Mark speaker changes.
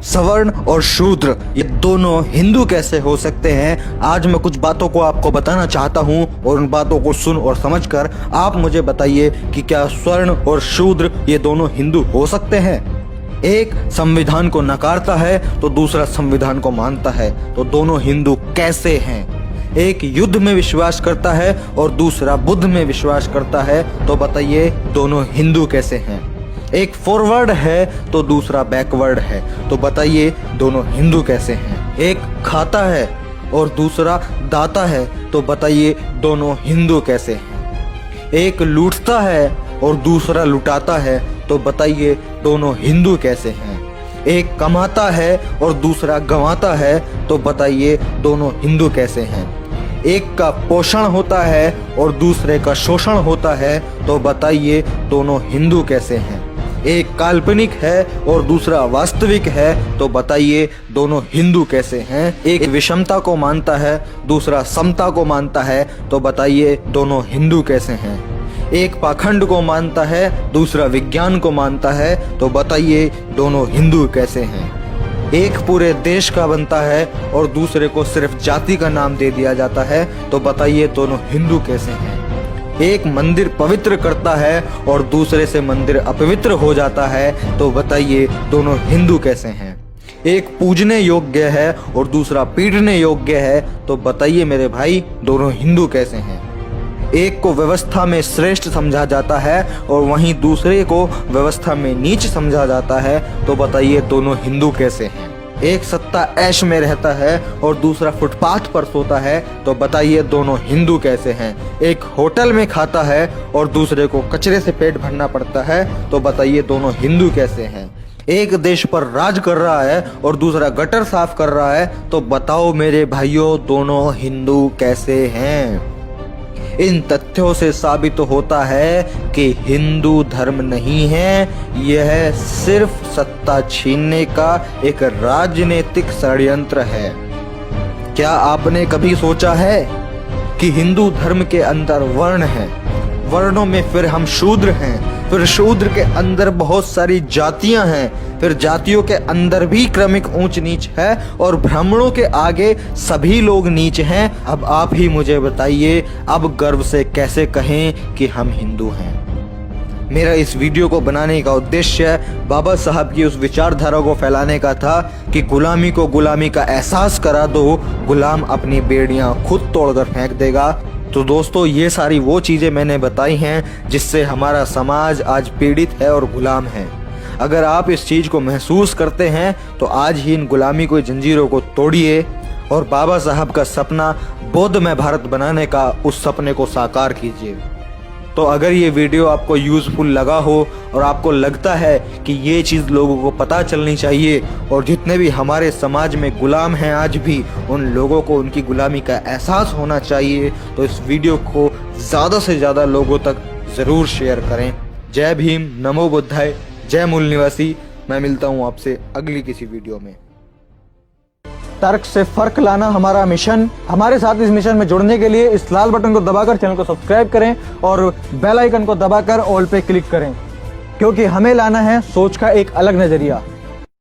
Speaker 1: सवर्ण और शूद्र ये दोनों हिंदू कैसे हो सकते हैं। आज मैं कुछ बातों को आपको बताना चाहता हूं और उन बातों को सुन और समझकर आप मुझे बताइए कि क्या स्वर्ण और शूद्र ये दोनों हिंदू हो सकते हैं। एक संविधान को नकारता है तो दूसरा संविधान को मानता है, तो दोनों हिंदू कैसे हैं। एक युद्ध में विश्वास करता है और दूसरा बुद्ध में विश्वास करता है, तो बताइए दोनों हिंदू कैसे हैं। एक फॉरवर्ड है तो दूसरा बैकवर्ड है, तो बताइए दोनों हिंदू कैसे हैं। एक खाता है और दूसरा दाता है, तो बताइए दोनों हिंदू कैसे हैं। एक लूटता है और दूसरा लुटाता है, तो बताइए दोनों हिंदू कैसे हैं। एक कमाता है और दूसरा गंवाता है, तो बताइए दोनों हिंदू कैसे हैं। एक का पोषण होता है और दूसरे का शोषण होता है, तो बताइए दोनों हिंदू कैसे हैं। एक काल्पनिक है और दूसरा वास्तविक है, तो बताइए दोनों हिंदू कैसे हैं। एक विषमता को मानता है, दूसरा समता को मानता है, तो बताइए दोनों हिंदू कैसे हैं। एक पाखंड को मानता है, दूसरा विज्ञान को मानता है, तो बताइए दोनों हिंदू कैसे हैं। एक पूरे देश का बनता है और दूसरे को सिर्फ जाति का नाम दे दिया जाता है, तो बताइए दोनों हिंदू कैसे हैं। एक मंदिर पवित्र करता है और दूसरे से मंदिर अपवित्र हो जाता है, तो बताइए दोनों हिंदू कैसे हैं। एक पूजने योग्य है और दूसरा पीटने योग्य है, तो बताइए मेरे भाई दोनों हिंदू कैसे हैं। एक को व्यवस्था में श्रेष्ठ समझा जाता है और वहीं दूसरे को व्यवस्था में नीच समझा जाता है, तो बताइए दोनों हिंदू कैसे हैं। एक सत्ता ऐश में रहता है और दूसरा फुटपाथ पर सोता है, तो बताइए दोनों हिंदू कैसे हैं। एक होटल में खाता है और दूसरे को कचरे से पेट भरना पड़ता है, तो बताइए दोनों हिंदू कैसे हैं। एक देश पर राज कर रहा है और दूसरा गटर साफ कर रहा है, तो बताओ मेरे भाइयों दोनों हिंदू कैसे हैं। इन तथ्यों से साबित होता है कि हिंदू धर्म नहीं है, यह सिर्फ सत्ता छीनने का एक राजनीतिक षड्यंत्र है। क्या आपने कभी सोचा है कि हिंदू धर्म के अंदर वर्ण हैं, वर्णों में फिर हम शूद्र हैं, फिर शूद्र के अंदर बहुत सारी जातियां हैं, फिर जातियों के अंदर भी क्रमिक ऊंच नीच है और ब्राह्मणों के आगे सभी लोग नीच हैं। अब आप ही मुझे बताइए, अब गर्व से कैसे कहें कि हम हिंदू हैं। मेरा इस वीडियो को बनाने का उद्देश्य बाबा साहब की उस विचारधारा को फैलाने का था कि गुलामी को गुलामी का एहसास करा दो, गुलाम अपनी बेड़ियां खुद तोड़कर फेंक देगा। तो दोस्तों ये सारी वो चीज़ें मैंने बताई हैं जिससे हमारा समाज आज पीड़ित है और गुलाम है। अगर आप इस चीज़ को महसूस करते हैं तो आज ही इन गुलामी को जंजीरों को तोड़िए और बाबा साहब का सपना बौद्धमय भारत बनाने का उस सपने को साकार कीजिए। तो अगर ये वीडियो आपको यूज़फुल लगा हो और आपको लगता है कि ये चीज़ लोगों को पता चलनी चाहिए और जितने भी हमारे समाज में गुलाम हैं आज भी, उन लोगों को उनकी गुलामी का एहसास होना चाहिए, तो इस वीडियो को ज़्यादा से ज़्यादा लोगों तक ज़रूर शेयर करें। जय भीम, नमो बुद्धाय, जय मूल निवासी। मैं मिलता हूँ आपसे अगली किसी वीडियो में। तर्क से फर्क लाना हमारा मिशन। हमारे साथ इस मिशन में जुड़ने के लिए इस लाल बटन को दबाकर चैनल को सब्सक्राइब करें और बेल आइकन को दबाकर ऑल पे क्लिक करें, क्योंकि हमें लाना है सोच का एक अलग नजरिया।